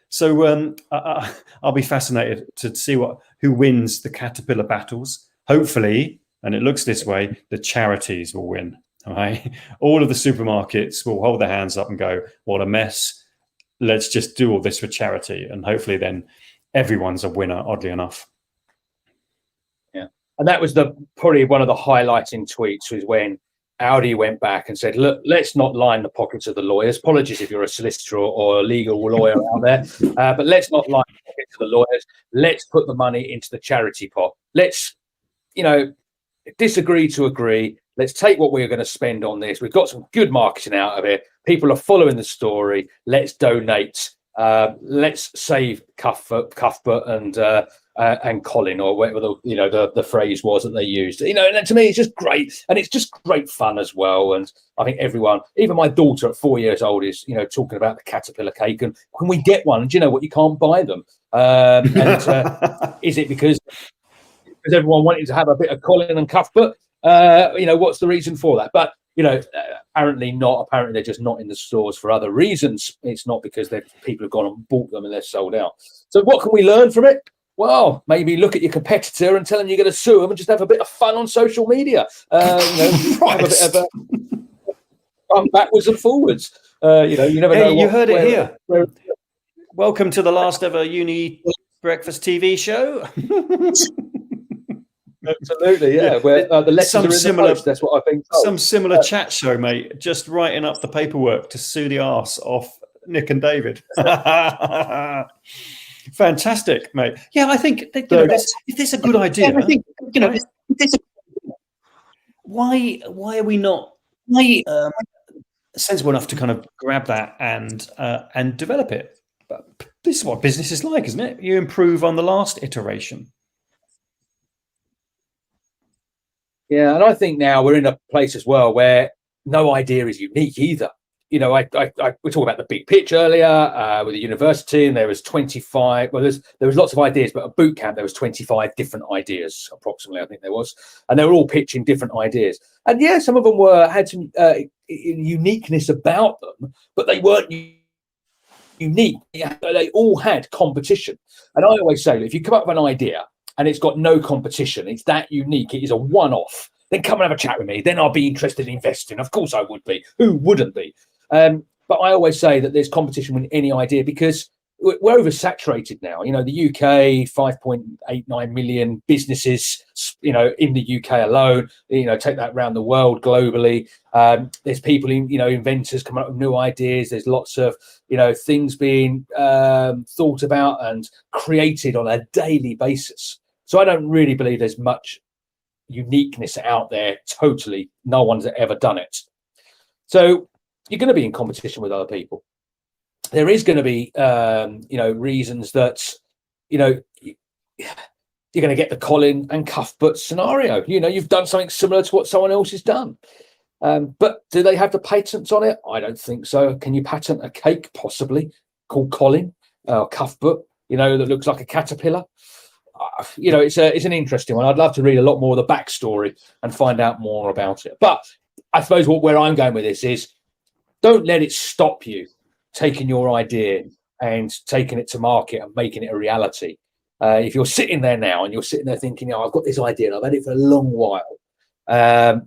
So I'll be fascinated to see who wins the caterpillar battles. Hopefully, and it looks this way, the charities will win. Right? All of the supermarkets will hold their hands up and go, "What a mess! Let's just do all this for charity." And hopefully, then everyone's a winner. Oddly enough. Yeah, and that was probably one of the highlighting tweets was when Audi went back and said, look, let's not line the pockets of the lawyers. Apologies if you're a solicitor or a legal lawyer out there, but let's not line the pockets of the lawyers. Let's put the money into the charity pot. Let's, disagree to agree. Let's take what we're going to spend on this. We've got some good marketing out of it. People are following the story. Let's donate. Let's save Cuthbert and Colin, or whatever the phrase was that they used. And to me, it's just great, and it's just great fun as well. And I think everyone, even my daughter at 4 years old, is talking about the caterpillar cake, and can we get one? And do you know what? You can't buy them. Is it because everyone wanted to have a bit of Colin and Cuthbert? What's the reason for that? But apparently not. Apparently they're just not in the stores for other reasons. It's not because people have gone and bought them and they're sold out. So what can we learn from it? Well, maybe look at your competitor and tell them you're going to sue them and just have a bit of fun on social media. Have a bit of fun backwards and forwards. You never know. You heard it here. Welcome to the last ever Uni Breakfast TV show. Absolutely, yeah. Where the lessons are in the post, that's what I think. Some similar chat show, mate. Just writing up the paperwork to sue the arse off Nick and David. Fantastic, mate. Yeah, I think if there's a good idea, I think why are we not sensible enough to kind of grab that and develop it? But this is what business is like, isn't it? You improve on the last iteration. Yeah, and I think now we're in a place as well where no idea is unique either. We talked about the big pitch earlier with the university, and there was 25. Well, there was lots of ideas, but at boot camp there was 25 different ideas, approximately. I think there was, and they were all pitching different ideas. And yeah, some of them had some uniqueness about them, but they weren't unique. They all had competition. And I always say, if you come up with an idea and it's got no competition, it's that unique, it is a one-off, then come and have a chat with me. Then I'll be interested in investing. Of course I would be. Who wouldn't be? But I always say that there's competition with any idea because we're oversaturated now. The UK, 5.89 million businesses, in the UK alone, take that around the world globally. There's people, inventors coming up with new ideas. There's lots of, things being thought about and created on a daily basis. So I don't really believe there's much uniqueness out there. Totally. No one's ever done it. So you're going to be in competition with other people. There is going to be, reasons that, you're going to get the Colin and Cuthbert scenario. You've done something similar to what someone else has done. But do they have the patents on it? I don't think so. Can you patent a cake, possibly, called Colin or Cuthbert, that looks like a caterpillar? It's an interesting one. I'd love to read a lot more of the backstory and find out more about it. But I suppose where I'm going with this is don't let it stop you taking your idea and taking it to market and making it a reality. If you're sitting there now and you're sitting there thinking, I've got this idea and I've had it for a long while,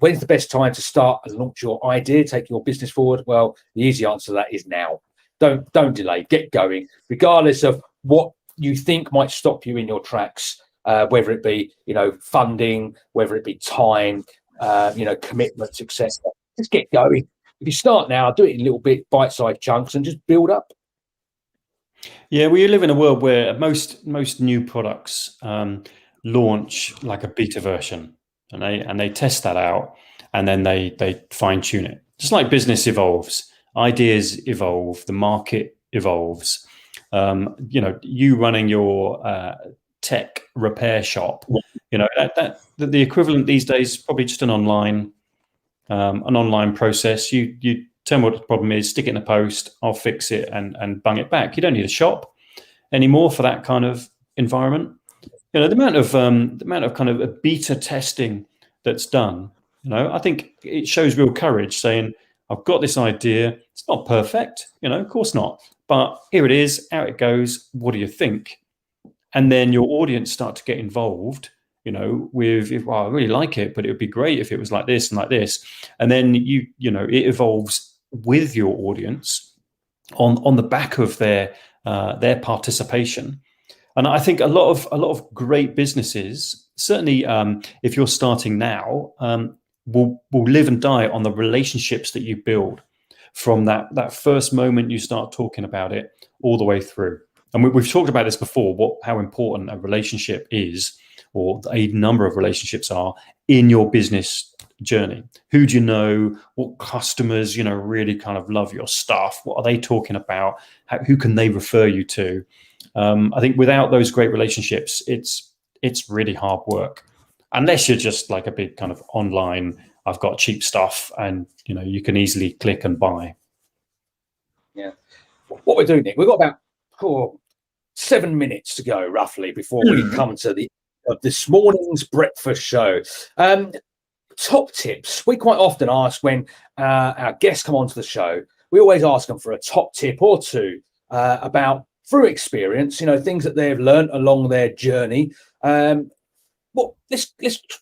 when's the best time to start and launch your idea, take your business forward? Well, the easy answer to that is now. Don't delay. Get going, regardless of what you think might stop you in your tracks, whether it be, funding, whether it be time, commitments, etc. Just get going. If you start now, do it in little bit, bite-sized chunks, and just build up. Yeah, we live in a world where most new products launch like a beta version, and they test that out, and then they fine tune it. Just like business evolves, ideas evolve, the market evolves. You running your tech repair shop, that the equivalent these days is probably just an online process. You tell me what the problem is, stick it in a post, I'll fix it and bung it back. You don't need a shop anymore for that kind of environment. The amount of kind of a beta testing that's done, I think it shows real courage, saying, I've got this idea. It's not perfect, of course not, but here it is, out it goes. What do you think? And then your audience start to get involved, with, I really like it, but it would be great if it was like this and like this. And then it evolves with your audience on the back of their participation. And I think a lot of great businesses, certainly if you're starting now, will live and die on the relationships that you build from that first moment you start talking about it all the way through. And we've talked about this before, how important a relationship is, or a number of relationships are in your business journey. Who do you know? What customers, really kind of love your stuff? What are they talking about? Who can they refer you to? I think without those great relationships, it's really hard work, unless you're just like a big kind of online, I've got cheap stuff and, you can easily click and buy. Yeah. What we're doing, Nick, we've got about 7 minutes to go roughly before we come to this morning's breakfast show. Top tips. We quite often ask when our guests come onto the show, we always ask them for a top tip or two about, through experience, things that they've learned along their journey. Let's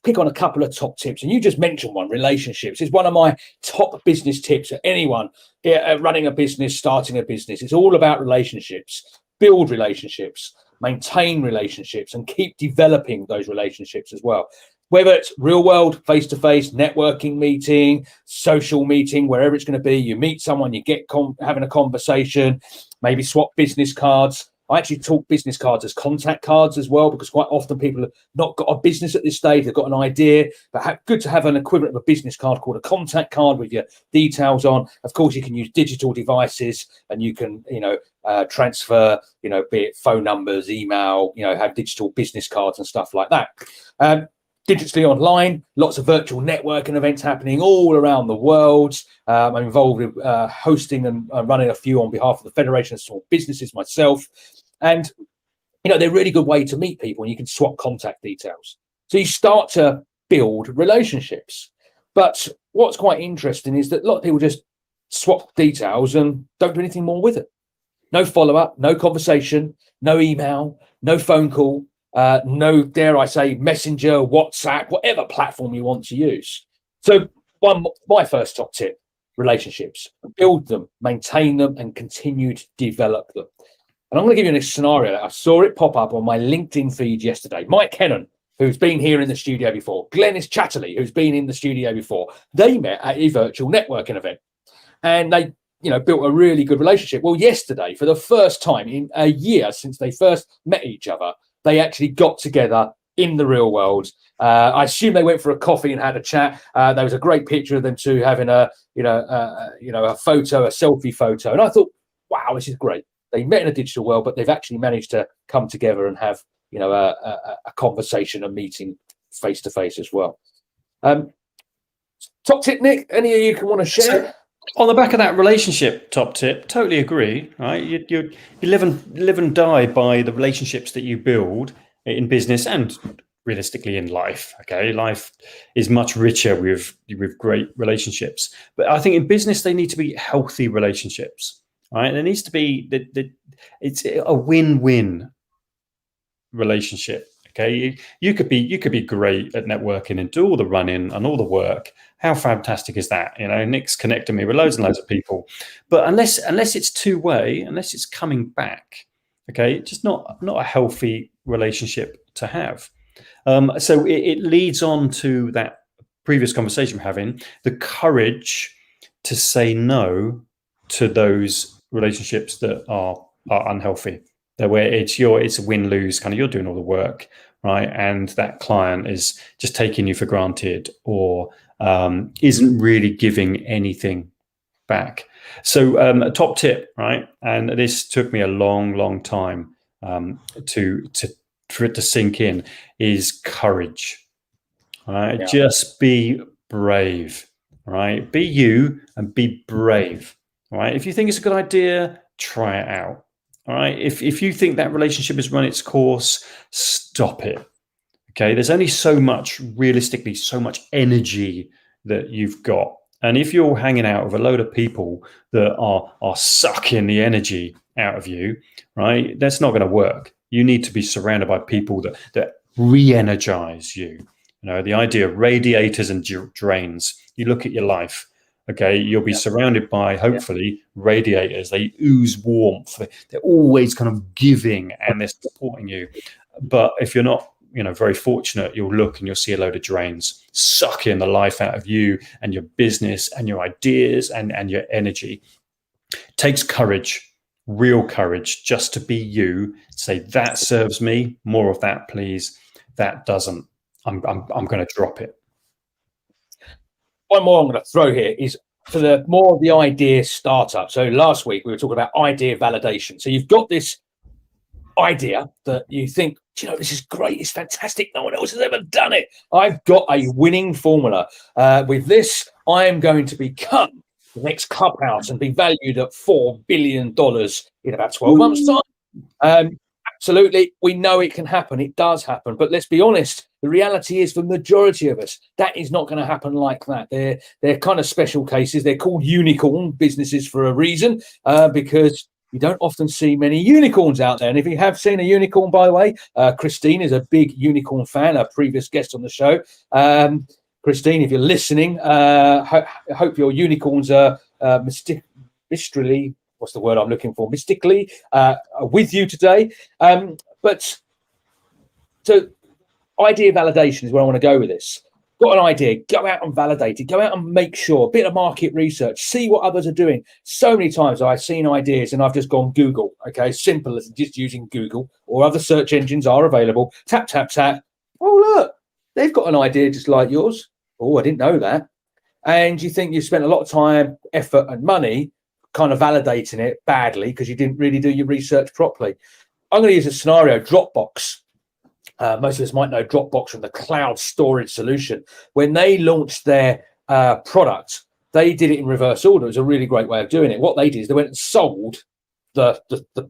pick on a couple of top tips. And you just mentioned one, relationships. It's one of my top business tips for anyone running a business, starting a business. It's all about relationships. Build relationships, maintain relationships, and keep developing those relationships as well. Whether it's real world, face-to-face, networking meeting, social meeting, wherever it's going to be, you meet someone, you get having a conversation, maybe swap business cards. I actually talk business cards as contact cards as well, because quite often people have not got a business at this stage. They've got an idea, but good to have an equivalent of a business card called a contact card with your details on. Of course, you can use digital devices and you can, transfer, be it phone numbers, email, have digital business cards and stuff like that. Digitally online, lots of virtual networking events happening all around the world. I'm involved with hosting and running a few on behalf of the Federation of Small Businesses myself. And, they're a really good way to meet people, and you can swap contact details. So you start to build relationships. But what's quite interesting is that a lot of people just swap details and don't do anything more with it. No follow-up, no conversation, no email, no phone call. No, dare I say, Messenger, WhatsApp, whatever platform you want to use. So my first top tip, relationships. Build them, maintain them, and continue to develop them. And I'm going to give you a scenario. I saw it pop up on my LinkedIn feed yesterday. Mike Kennan, who's been here in the studio before, Glenys Chatterley, who's been in the studio before, they met at a virtual networking event. And they built a really good relationship. Well, yesterday, for the first time in a year since they first met each other, they actually got together in the real world. I assume they went for a coffee and had a chat. There was a great picture of them two having a photo, a selfie photo. And I thought, wow, this is great. They met in a digital world, but they've actually managed to come together and have, a conversation, a meeting face to face as well. Top tip, Nick, any of you can want to share? So, on the back of that relationship top tip, totally agree. Right, you live and die by the relationships that you build in business and realistically in life. Okay, life is much richer with great relationships. But I think in business they need to be healthy relationships. Right, there needs to be it's a win-win relationship. Okay, you could be great at networking and do all the running and all the work. How fantastic is that? Nick's connecting me with loads and loads of people, but unless it's two-way, unless it's coming back, okay, it's just not a healthy relationship to have. So it leads on to that previous conversation we're having, the courage to say no to those relationships that are unhealthy. Where it's a win-lose kind of, you're doing all the work, right? And that client is just taking you for granted, or isn't really giving anything back. So a top tip, right? And this took me a long time for it to sink in, is courage. Right? Yeah. Just be brave. Right? Be you and be brave. Right? If you think it's a good idea, try it out. All right. If you think that relationship has run its course, stop it. Okay. There's only so much, realistically, so much energy that you've got. And if you're hanging out with a load of people that are sucking the energy out of you, right, that's not going to work. You need to be surrounded by people that re-energize you. You know, the idea of radiators and drains. You look at your life. Okay, you'll be surrounded by, hopefully, radiators. They ooze warmth. They're always kind of giving, and they're supporting you. But if you're not, very fortunate, you'll look and you'll see a load of drains sucking the life out of you and your business and your ideas and your energy. It takes courage, real courage, just to be you. Say, that serves me. More of that, please. That doesn't. I'm going to drop it. One more I'm going to throw here is for the more of the idea startup. So last week we were talking about idea validation. So you've got this idea that you think, this is great, it's fantastic, no one else has ever done it. I've got a winning formula. With this, I am going to become the next Clubhouse and be valued at $4 billion in about 12 months' time. Absolutely, we know it can happen. It does happen. But let's be honest, the reality is for the majority of us, that is not going to happen like that. They're kind of special cases. They're called unicorn businesses for a reason, because you don't often see many unicorns out there. And if you have seen a unicorn, by the way, Christine is a big unicorn fan, a previous guest on the show. Christine, if you're listening, I hope your unicorns are mystically, what's the word I'm looking for? Mystically with you today. But so idea validation is where I want to go with this. Got an idea, go out and validate it, go out and make sure, a bit of market research, see what others are doing. So many times I've seen ideas and I've just gone Google, okay, simple as just using Google, or other search engines are available. Tap, tap, tap. Oh, look, they've got an idea just like yours. Oh, I didn't know that. And you think you've spent a lot of time, effort and money kind of validating it badly because you didn't really do your research properly. I'm going to use a scenario, Dropbox. Most of us might know Dropbox from the cloud storage solution. When they launched their product, they did it in reverse order. It was a really great way of doing it. What they did is they went and sold the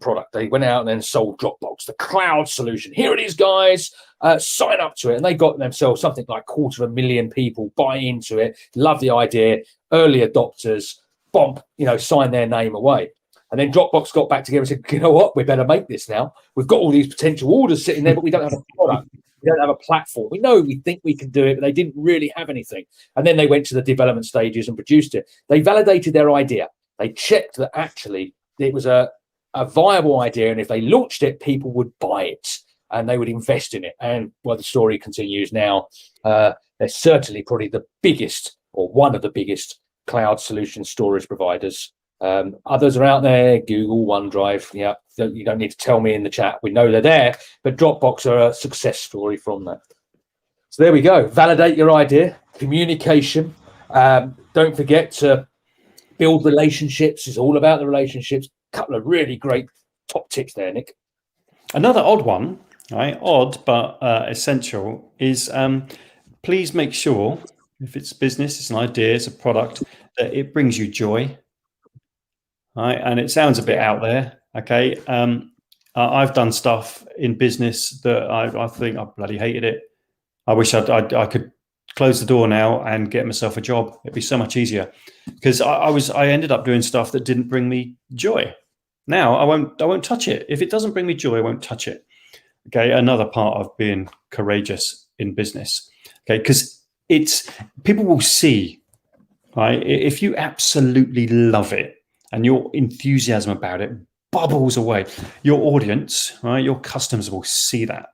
product. They went out and then sold Dropbox, the cloud solution. Here it is, guys. Sign up to it. And they got themselves something like 250,000 people buy into it, love the idea, early adopters, bomb, sign their name away. And then Dropbox got back together and said, you know what, we better make this now. We've got all these potential orders sitting there, but we don't have a product. We don't have a platform. We think we can do it, but they didn't really have anything. And then they went to the development stages and produced it. They validated their idea. They checked that actually it was a viable idea. And if they launched it, people would buy it and they would invest in it. And the story continues now. They're certainly probably the biggest, or one of the biggest, cloud solution storage providers. Others are out there, Google, OneDrive. Yeah, you don't need to tell me in the chat. We know they're there, but Dropbox are a success story from that. So there we go. Validate your idea, communication. Don't forget to build relationships. It's all about the relationships. A couple of really great top tips there, Nick. Another odd one, right? Odd, but essential is please make sure, if it's business, it's an idea, it's a product, that it brings you joy. Right, and it sounds a bit out there. Okay, I've done stuff in business that I think I bloody hated it. I wish I could close the door now and get myself a job. It'd be so much easier, because I ended up doing stuff that didn't bring me joy. Now I won't touch it. If it doesn't bring me joy, I won't touch it. Okay, another part of being courageous in business. Okay, because people will see, right? If you absolutely love it, and your enthusiasm about it bubbles away, your audience, right, your customers will see that,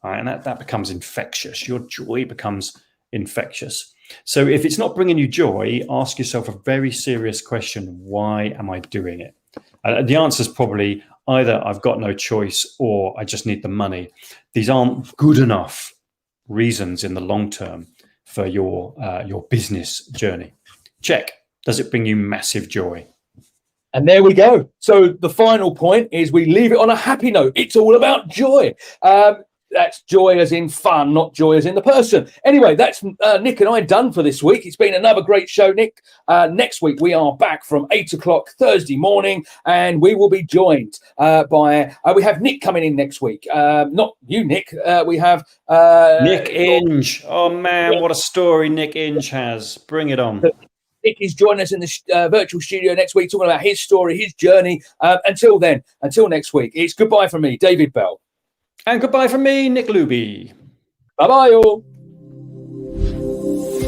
right, and that becomes infectious. Your joy becomes infectious. So if it's not bringing you joy, ask yourself a very serious question: why am I doing it? The answer is probably, either I've got no choice or I just need the money. These aren't good enough reasons in the long term for your business journey. Check. Does it bring you massive joy? And there we go. So the final point is we leave it on a happy note. It's all about joy. That's joy as in fun, not joy as in the person. Anyway, that's Nick and I done for this week. It's been another great show, Nick. Next week, we are back from 8 o'clock Thursday morning, and we will be joined by, we have Nick coming in next week. Not you, Nick. We have... Nick Inge. Oh, man, what a story Nick Inge has. Bring it on. Nick is joining us in the virtual studio next week, talking about his story, his journey. Until then, until next week, it's goodbye from me, David Bell. And goodbye from me, Nick Luby. Bye-bye, all.